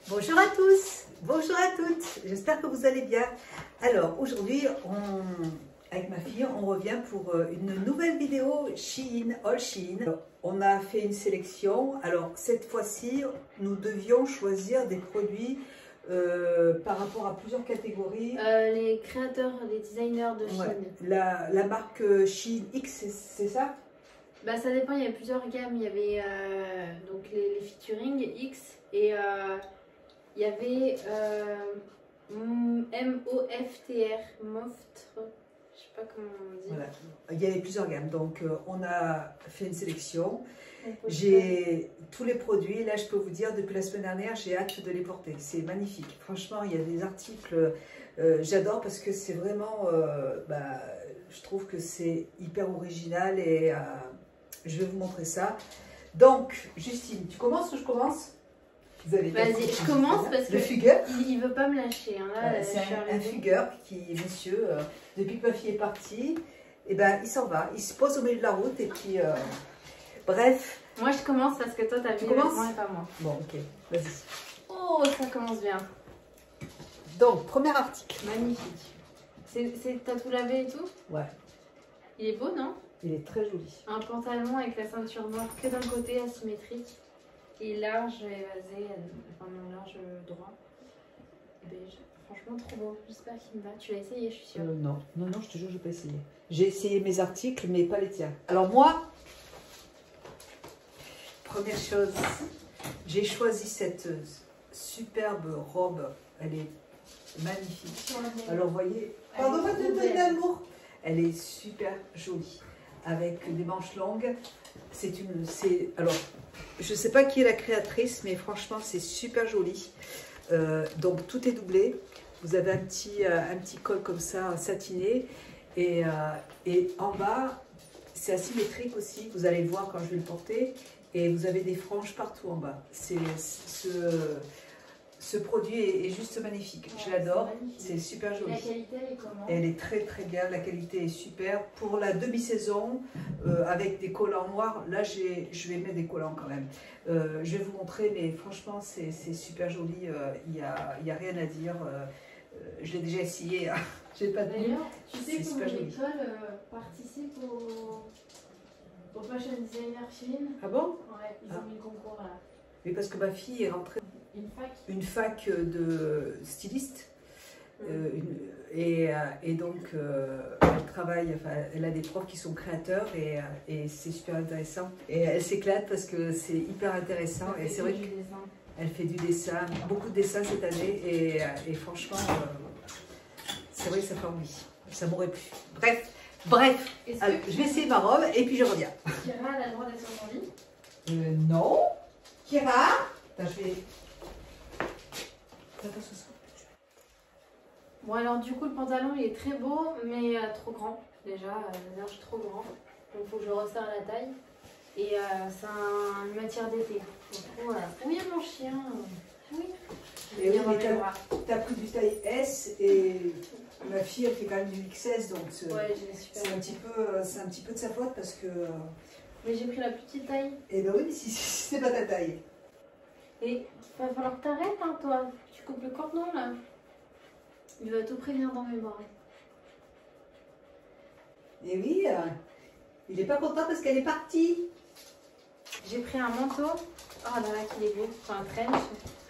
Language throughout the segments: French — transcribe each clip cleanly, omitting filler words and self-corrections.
Bonjour à tous, bonjour à toutes, j'espère que vous allez bien. Alors aujourd'hui, avec ma fille, on revient pour une nouvelle vidéo Shein, All Shein. Alors, on a fait une sélection, alors cette fois-ci, nous devions choisir des produits par rapport à plusieurs catégories. Les créateurs, les designers de Shein. Ouais, la marque Shein X, c'est ça? Bah, ça dépend, il y a plusieurs gammes. Il y avait donc les featuring X et il y avait MOFTR, Moftre, je sais pas comment on dit. Voilà. Il y avait plusieurs gammes, donc on a fait une sélection. J'ai tous les produits, là je peux vous dire, depuis la semaine dernière, j'ai hâte de les porter. C'est magnifique. Franchement, il y a des articles, j'adore parce que c'est vraiment, je trouve que c'est hyper original et je vais vous montrer ça. Donc, Justine, tu commences ou je commence? Vas-y, je commence parce que il veut pas me lâcher. Hein. C'est un fugueur qui, monsieur, depuis que ma fille est partie, eh ben, il s'en va, il se pose au milieu de la route et puis, bref. Moi, je commence parce que toi, t'as vu moi et pas moi. Bon, ok, vas-y. Oh, ça commence bien. Donc, premier article. Magnifique. T'as tout lavé et tout? Ouais. Il est beau, non? Il est très joli. Un pantalon avec la ceinture noire que d'un côté, asymétrique. Et large et évasé, enfin non, large droit, beige. Franchement, trop beau. J'espère qu'il me va. Tu l'as essayé, je suis sûre. Non, je te jure, je n'ai pas essayé. J'ai essayé mes articles, mais pas les tiens. Alors moi, première chose, j'ai choisi cette superbe robe. Elle est magnifique. Alors, vous voyez, pardon, d'amour. Elle est super jolie, avec des manches longues. Alors, je ne sais pas qui est la créatrice, mais franchement, c'est super joli. Donc, tout est doublé. Vous avez un petit col comme ça, satiné. Et en bas, c'est asymétrique aussi. Vous allez le voir quand je vais le porter. Et vous avez des franges partout en bas. Ce produit est juste magnifique. Ouais, je l'adore. C'est super joli. La qualité, elle est comment? Elle est très très bien. La qualité est super. Pour la demi-saison, avec des collants noirs, là je vais mettre des collants quand même. Je vais vous montrer, mais franchement, c'est super joli. Il y a rien à dire. Je l'ai déjà essayé. J'ai pas de. D'ailleurs, tu sais comment l'école participe au Fashion Designer Shein? Ah bon? Ouais, ils ont mis le concours là. Mais parce que ma fille est rentrée. Une fac de styliste et donc elle travaille, enfin, elle a des profs qui sont créateurs et c'est super intéressant et elle s'éclate parce que c'est hyper intéressant et c'est vrai qu'elle fait du dessin, beaucoup de dessins cette année et franchement c'est vrai que ça fait envie, ça m'aurait plu. Bref, alors, je vais essayer ma robe et puis je reviens. Kira a le droit d'être sur ton lit? Non. Kira, attends, je vais... Bon alors du coup le pantalon il est très beau mais trop grand déjà, le large trop grand, donc il faut que je resserre la taille et c'est une matière d'été. Voilà. Oui mon chien, oui. Et oui, t'as pris du taille S et ma fille elle fait quand même du XS donc c'est un petit peu de sa faute parce que... Mais j'ai pris la plus petite taille. Et ben oui, mais si c'est pas ta taille. Et il va falloir que t'arrêtes hein toi, tu coupes le cordon là. Il va tout prévenir dans mes bras. Et oui, il est pas content parce qu'elle est partie. J'ai pris un manteau. Oh là là qu'il est beau, enfin un trench.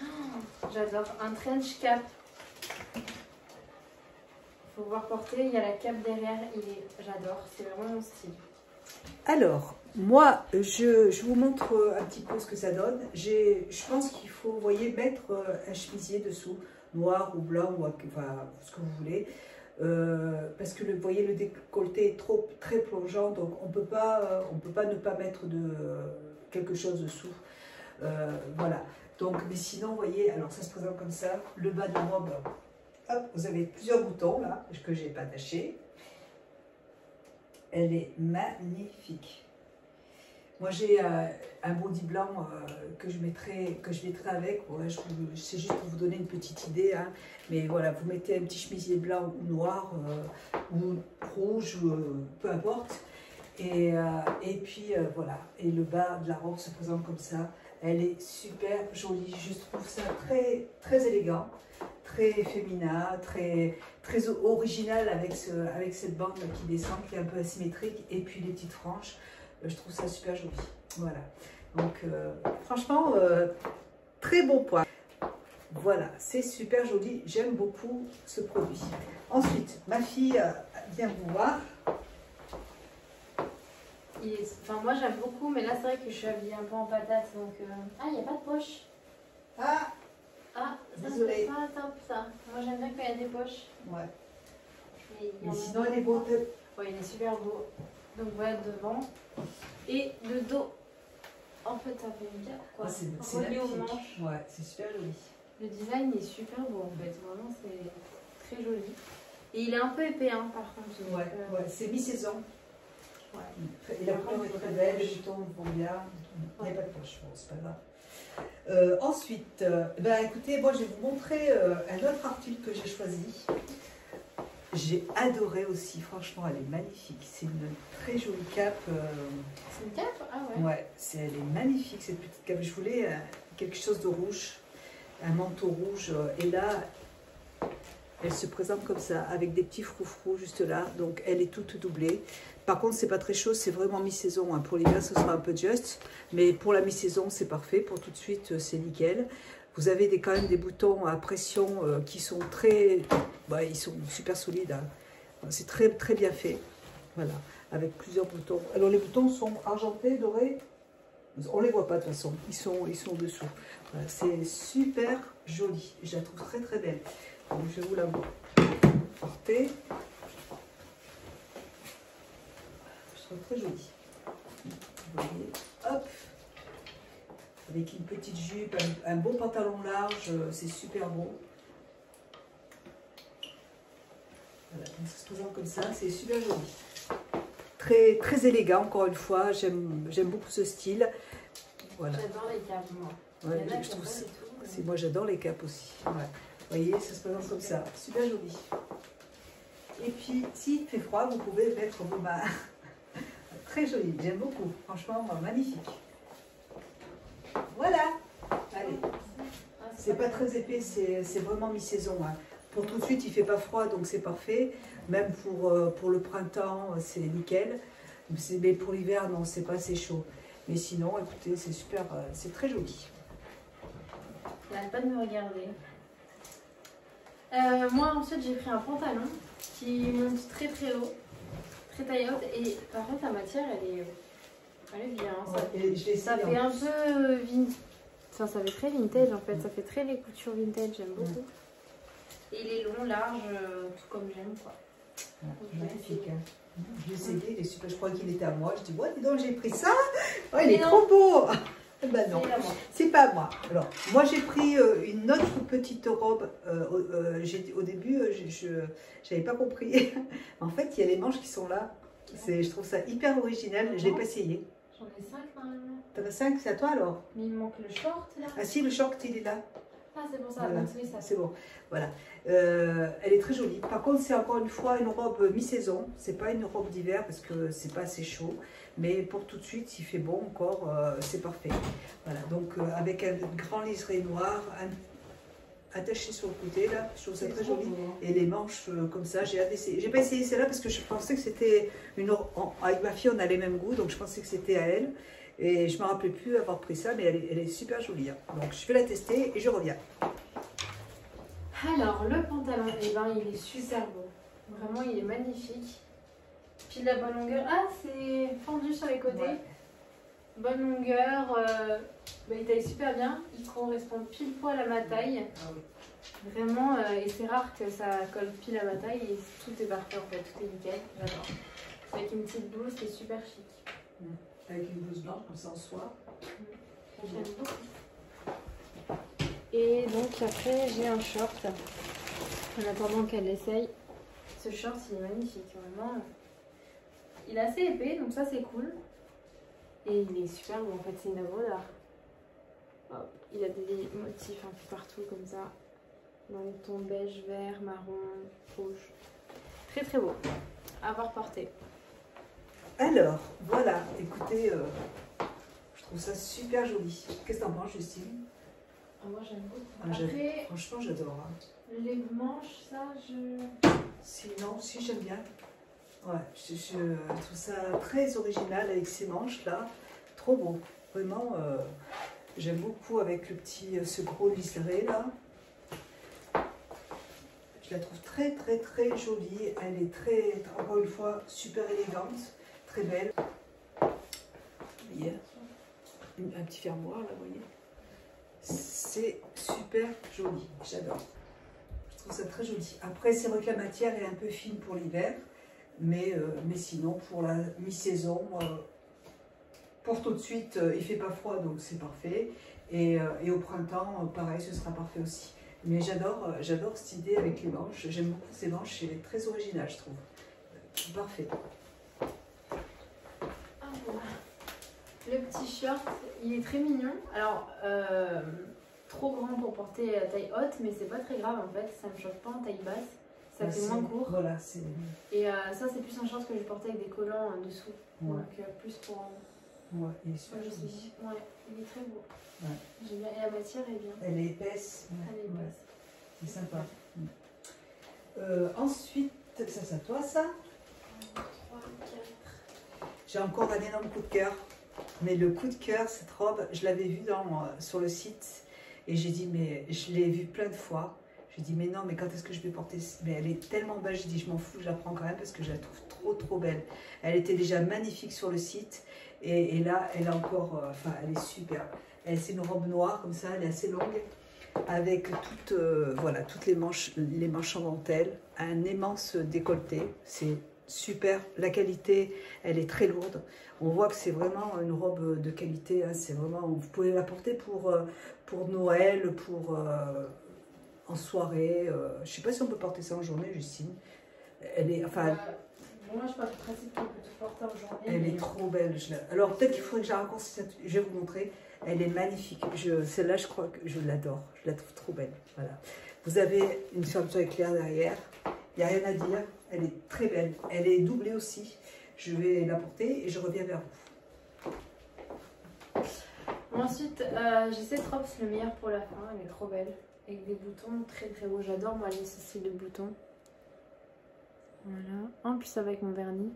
Oh, j'adore, un trench cap. Faut voir porter, il y a la cape derrière, j'adore, c'est vraiment mon style. Alors, moi, je vous montre un petit peu ce que ça donne. Je pense qu'il faut, vous voyez, mettre un chemisier dessous, noir ou blanc, ou enfin, ce que vous voulez. Parce que, vous voyez, le décolleté est très plongeant, donc on peut pas ne pas mettre quelque chose dessous. Voilà. Donc, mais sinon, vous voyez, alors ça se présente comme ça. Le bas de robe, hop, vous avez plusieurs boutons, là, que je n'ai pas attachés. Elle est magnifique. Moi, j'ai un body blanc que je mettrai avec. Ouais, c'est juste pour vous donner une petite idée. Hein. Mais voilà, vous mettez un petit chemisier blanc ou noir ou rouge, peu importe. Et puis voilà. Et le bas de la robe se présente comme ça. Elle est super jolie. Je trouve ça très, très élégant, très féminin, très, très original avec cette bande qui descend, qui est un peu asymétrique. Et puis les petites franges. Je trouve ça super joli. Voilà. Donc, franchement, très bon point. Voilà, c'est super joli. J'aime beaucoup ce produit. Ensuite, ma fille vient vous voir. Enfin, moi j'aime beaucoup, mais là c'est vrai que je suis habillée un peu en patate, donc... Ah, il n'y a pas de poche. Ah, ça désolée. c'est pas top ça. Moi j'aime bien quand il y a des poches. Ouais. Mais sinon, elle est beau. Ouais, il est super beau. Donc voilà, devant. Et le dos. En fait, ça fait bien quoi. C'est relié aux magnifique. manches. Ouais, c'est super joli. Le design est super beau en fait. Vraiment, c'est très joli. Et il est un peu épais, hein, par contre. Ouais, c'est mi-saison. Ouais. Et la couleur est très belle, les boutons vont bien. Il n'y a pas de poche, bon, c'est pas grave. Ensuite, écoutez, moi je vais vous montrer un autre article que j'ai choisi. J'ai adoré aussi, franchement, elle est magnifique. C'est une très jolie cape. C'est une cape? Ah ouais. Ouais, elle est magnifique cette petite cape. Je voulais quelque chose de rouge, un manteau rouge. Et là, elle se présente comme ça, avec des petits froufrous juste là. Donc elle est toute doublée. Par contre, c'est pas très chaud, c'est vraiment mi-saison. Hein. Pour l'hiver, ce sera un peu juste. Mais pour la mi-saison, c'est parfait. Pour tout de suite, c'est nickel. Vous avez quand même des boutons à pression qui sont très... ils sont super solides. Hein. C'est très, très bien fait. Voilà, avec plusieurs boutons. Alors, les boutons sont argentés, dorés. On ne les voit pas de toute façon. Ils sont dessous. Voilà, c'est super joli. Je la trouve très, très belle. Donc, je vais vous la porter. Je trouve très jolie. Vous voyez, hop. Avec une petite jupe, un beau pantalon large, c'est super beau. Voilà, donc ça se présente comme ça, c'est super joli. Très, très élégant, encore une fois, j'aime beaucoup ce style. Voilà. J'adore les capes, moi. Ouais, je trouve ça, moi j'adore les capes aussi. Ouais. Vous voyez, ça se présente comme ça, super joli. Et puis, s'il fait froid, vous pouvez mettre vos mains. Très joli, j'aime beaucoup, franchement, magnifique. Voilà, allez, c'est pas très épais, c'est vraiment mi-saison. Hein. Pour tout de suite, il fait pas froid, donc c'est parfait. Même pour le printemps, c'est nickel. Mais pour l'hiver, non, c'est pas assez chaud. Mais sinon, écoutez, c'est super, c'est très joli. Il n'arrête pas de me regarder. Moi, ensuite, j'ai pris un pantalon qui monte très très haut, très taille haute. Et par contre, la matière, elle est bien. Ouais, ça fait un peu enfin, ça fait très vintage en fait. Ça fait très les coutures vintage, j'aime beaucoup. Et il est long, large, tout comme j'aime quoi. Magnifique. Hein. J'ai essayé, il est super. Je crois qu'il était à moi. Je dis, ouais, dis donc, j'ai pris ça. Oh, il est trop beau. Ben non, c'est pas à moi. Alors, moi j'ai pris une autre petite robe. Au début, je n'avais pas compris. En fait, il y a les manches qui sont là. Je trouve ça hyper original. Je ne l'ai pas essayé. J'en ai 5 normalement. T'en as 5, c'est à toi alors? Mais il me manque le short là. Ah si, le short il est là. Ah c'est bon, ça voilà. ça. C'est bon, voilà. Elle est très jolie. Par contre, c'est encore une fois une robe mi-saison. C'est pas une robe d'hiver parce que c'est pas assez chaud. Mais pour tout de suite, s'il fait bon encore, c'est parfait. Voilà, donc avec un grand liseré noir attaché sur le côté là, je trouve ça très joli. Et les manches comme ça, j'ai hâte d'essayer. J'ai pas essayé celle-là parce que je pensais que c'était avec ma fille, on a les mêmes goûts, donc je pensais que c'était à elle. Et je ne me rappelais plus avoir pris ça, mais elle est super jolie. Hein. Donc je vais la tester et je reviens. Alors le pantalon, il est super beau. Vraiment, il est magnifique. Puis de la bonne longueur. Ah, c'est fendu sur les côtés. Ouais. Bonne longueur. Il taille super bien. Il correspond pile poil à ma taille. Ah oui. Vraiment, et c'est rare que ça colle pile à ma taille. Et tout est parfait en fait, tout est nickel. J'adore. Avec une petite blouse, c'est super chic. Avec une blouse blanche comme ça en soie. J'aime beaucoup. Et donc après, j'ai un short. En attendant qu'elle essaye. Ce short, il est magnifique, vraiment. Il est assez épais, donc ça c'est cool. Et il est super beau, en fait, c'est une œuvre d'art. Il a des motifs un peu partout comme ça. Dans les tons beige, vert, marron, rouge. Très très beau. À voir porter. Alors, voilà, écoutez, je trouve ça super joli. Qu'est-ce que t'en penses, Justine? Moi j'aime beaucoup. Après, franchement, j'adore. Hein. Les manches, ça, Sinon, si j'aime bien. Ouais, je trouve ça très original avec ces manches-là. Trop beau. Vraiment, j'aime beaucoup avec le petit, ce gros liseré là. Je la trouve très très très jolie. Elle est très, encore une fois, super élégante, très belle. Vous voyez, un petit fermoir là, vous voyez. C'est super joli, j'adore. Je trouve ça très joli. Après, c'est vrai que la matière est un peu fine pour l'hiver, mais sinon, pour la mi-saison, pour tout de suite, il ne fait pas froid, donc c'est parfait. Et au printemps, pareil, ce sera parfait aussi. Mais j'adore cette idée avec les manches. J'aime beaucoup ces manches, c'est très original, je trouve. Parfait. Le petit short, il est très mignon. Alors, trop grand pour porter à taille haute, mais c'est pas très grave en fait. Ça me choque pas en taille basse. Ça fait moins court. Voilà, et ça, c'est plus un short que je portais avec des collants en dessous. Ouais. Donc, plus pour. Ouais, il est super joli. Ouais, il est très beau. Ouais. J'aime bien. Et la matière est bien. Elle est épaisse. Elle est épaisse. C'est sympa. Ensuite, ça c'est à toi ça? 3, 4. J'ai encore un énorme coup de cœur. Mais le coup de cœur, cette robe, je l'avais vue sur le site. Et j'ai dit, mais je l'ai vue plein de fois. J'ai dit, mais non, mais quand est-ce que je vais porter? Mais elle est tellement belle, j'ai dit, je m'en fous, je la prends quand même parce que je la trouve trop, trop belle. Elle était déjà magnifique sur le site. Et là, elle est encore, enfin, elle est superbe. C'est une robe noire comme ça, elle est assez longue. Avec toutes les manches en dentelle. Un immense décolleté. C'est super. La qualité, elle est très lourde. On voit que c'est vraiment une robe de qualité. Hein. C'est vraiment, vous pouvez la porter pour Noël, en soirée. Je ne sais pas si on peut porter ça en journée, Justine. Elle est, enfin, moi, je pense que pratique qu'on peut tout porter en journée. Elle est trop belle. Alors peut-être qu'il faudrait que je la raccourcisse. Je vais vous montrer. Elle est magnifique. Celle-là, je crois que je l'adore. Je la trouve trop belle. Voilà. Vous avez une fermeture éclair derrière. Il n'y a rien à dire. Elle est très belle. Elle est doublée aussi. Je vais la porter et je reviens vers vous. Ensuite, j'ai cette robe, c'est le meilleur pour la fin. Elle est trop belle. Avec des boutons très très beaux. J'adore moi ce style de boutons. Voilà. En plus avec mon vernis.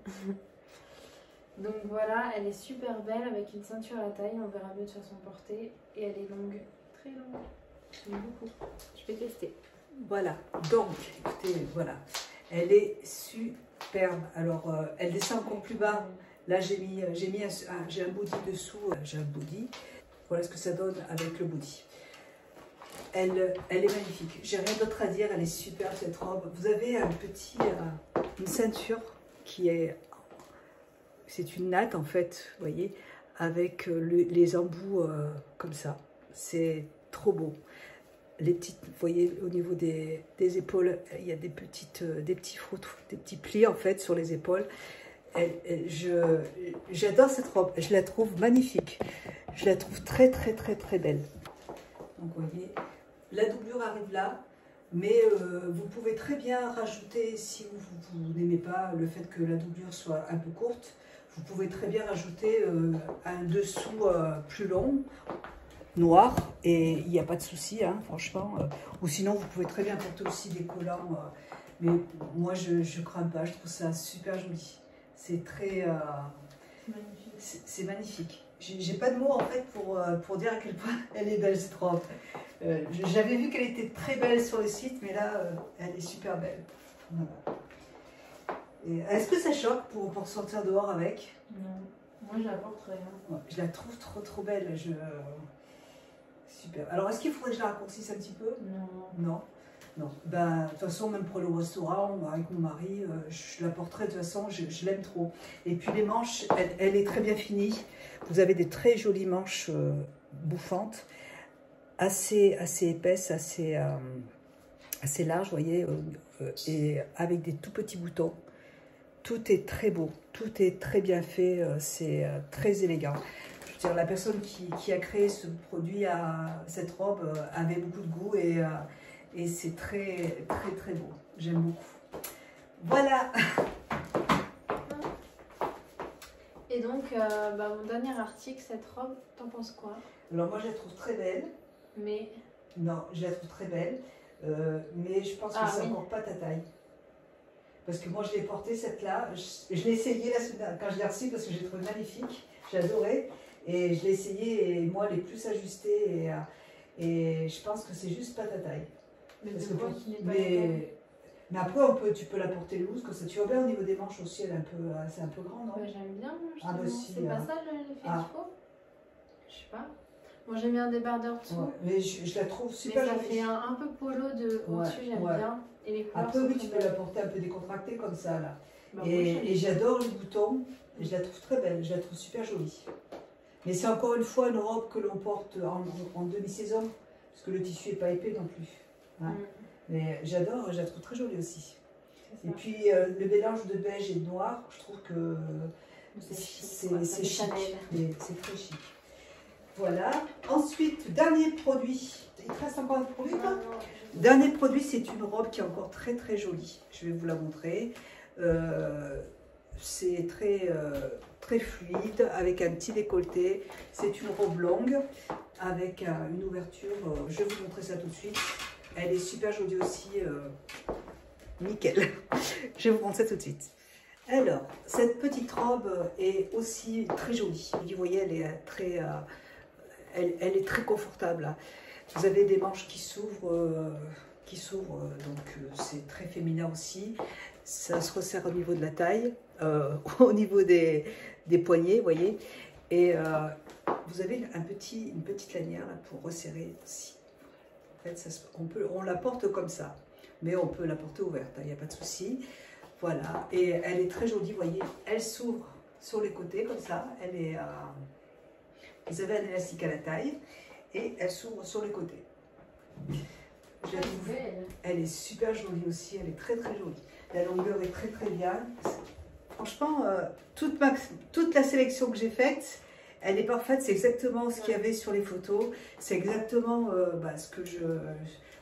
Donc voilà, elle est super belle avec une ceinture à la taille. On verra mieux de façon portée. Et elle est longue. Très longue. J'aime beaucoup. Je vais tester. Voilà. Donc, écoutez, voilà. Elle est superbe. Alors, elle descend encore plus bas. Là, j'ai un body dessous. J'ai un body. Voilà ce que ça donne avec le body. Elle est magnifique. J'ai rien d'autre à dire. Elle est superbe cette robe. Vous avez une ceinture qui est... C'est une natte en fait, vous voyez, avec les embouts comme ça. C'est trop beau. Les petites, vous voyez, au niveau des épaules, il y a des petits plis en fait sur les épaules. J'adore cette robe. Je la trouve magnifique. Je la trouve très très très très belle. Donc vous voyez, la doublure arrive là. Mais vous pouvez très bien rajouter, si vous n'aimez pas le fait que la doublure soit un peu courte, vous pouvez très bien rajouter un dessous plus long, noir, et il n'y a pas de souci, hein, franchement. Ou sinon, vous pouvez très bien porter aussi des collants, mais moi, je ne crains pas, je trouve ça super joli. C'est très... c'est magnifique. J'ai pas de mots en fait pour dire à quel point elle est belle cette robe. J'avais vu qu'elle était très belle sur le site, mais là, elle est super belle. Voilà. Est-ce que ça choque pour sortir dehors avec? Non, moi je la porterai. Hein. Ouais, je la trouve trop trop belle. Super. Alors, est-ce qu'il faudrait que je la raccourcisse un petit peu? Non. Non. Non. Ben, de toute façon, même pour le restaurant, avec mon mari, je la porterai de toute façon, je l'aime trop. Et puis les manches, elle est très bien finie. Vous avez des très jolies manches bouffantes, assez épaisses, assez larges, vous voyez, et avec des tout petits boutons. Tout est très beau, tout est très bien fait, c'est très élégant. Je veux dire, la personne qui a créé ce produit, cette robe, avait beaucoup de goût et c'est très très très beau. J'aime beaucoup. Voilà. Et Et donc, mon dernier article, cette robe, t'en penses quoi? Alors moi je la trouve très belle. Mais... Non, je la trouve très belle. Mais je pense que c'est encore pas ta taille. Parce que moi je l'ai portée cette là. Je l'ai essayée quand je l'ai reçue parce que j'ai trouvé magnifique. J'ai adoré. Et je l'ai essayée et moi elle est plus ajustée. Et je pense que c'est juste pas ta taille. Mais mais après, tu peux la porter loose, comme ça. Tu vois bien au niveau des manches aussi, c'est un peu grand, non? J'aime bien, si, c'est pas ça l'effet qu'il faut? Je sais pas. Moi j'aime bien débardeur dessous. Ouais, mais je la trouve super jolie. Mais ça fait un peu polo de au-dessus, j'aime bien. Et les couleurs un peu, oui, tu peux la porter un peu décontractée comme ça, là. Bah, et j'adore les boutons, et je la trouve très belle, je la trouve super jolie. Mais c'est encore une fois une robe que l'on porte en demi-saison, parce que le tissu n'est pas épais non plus. Hein. Mais j'adore, je la trouve très jolie aussi. Et puis le mélange de beige et de noir, je trouve que c'est chic, c'est très chic. Voilà. Ensuite, dernier produit. Il te reste encore un produit, toi? Dernier produit, c'est une robe qui est encore très très jolie. Je vais vous la montrer. C'est très fluide, avec un petit décolleté. C'est une robe longue, avec une ouverture. Je vais vous montrer ça tout de suite. Elle est super jolie aussi, nickel. Je vais vous montrer ça tout de suite. Alors, cette petite robe est aussi très jolie. Vous voyez, elle est très confortable. Vous avez des manches qui s'ouvrent, donc c'est très féminin aussi. Ça se resserre au niveau de la taille, au niveau des poignets, vous voyez. Et vous avez une petite lanière là, pour resserrer aussi. En fait, on la porte comme ça, mais on peut la porter ouverte, il n'y a pas de souci. Voilà, et elle est très jolie, vous voyez, elle s'ouvre sur les côtés comme ça. Vous avez un élastique à la taille et elle s'ouvre sur les côtés. Elle est super jolie aussi, elle est très très jolie. La longueur est très très bien. Franchement, toute la sélection que j'ai faite, elle est parfaite, c'est exactement ce qu'il y avait sur les photos. C'est exactement ce que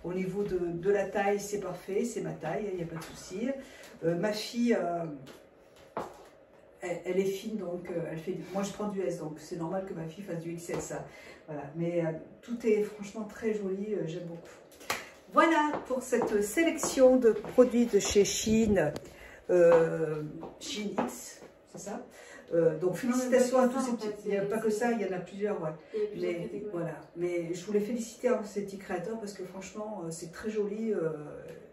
au niveau de la taille, c'est parfait, c'est ma taille, il n'y a pas de souci. Ma fille, elle est fine, donc moi je prends du S, donc c'est normal que ma fille fasse du XL, ça. Voilà. Mais tout est franchement très joli, j'aime beaucoup. Voilà pour cette sélection de produits de chez Shein, Shein X, c'est ça? Donc félicitations à tous, il n'y a pas que ça, il y en a plusieurs, ouais. Mais, voilà. Mais je voulais féliciter ces petits créateurs parce que franchement c'est très joli,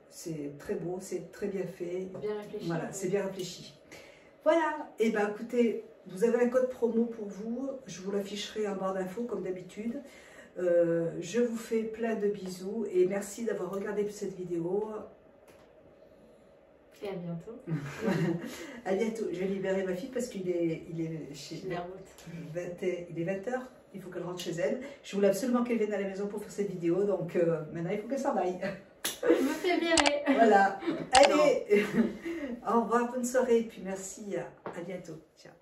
c'est très beau, c'est très bien fait. Bien réfléchi. Voilà, c'est bien réfléchi. Voilà, et bien écoutez, vous avez un code promo pour vous, je vous l'afficherai en barre d'infos comme d'habitude. Je vous fais plein de bisous et merci d'avoir regardé cette vidéo. Et à bientôt. À bientôt. Je vais libérer ma fille parce qu'il est chez il est 20h, il faut qu'elle rentre chez elle. Je voulais absolument qu'elle vienne à la maison pour faire cette vidéo, donc maintenant il faut qu'elle s'en aille. Je me fais virer. Voilà. Allez, au revoir, bonne soirée et puis merci, à bientôt. Ciao.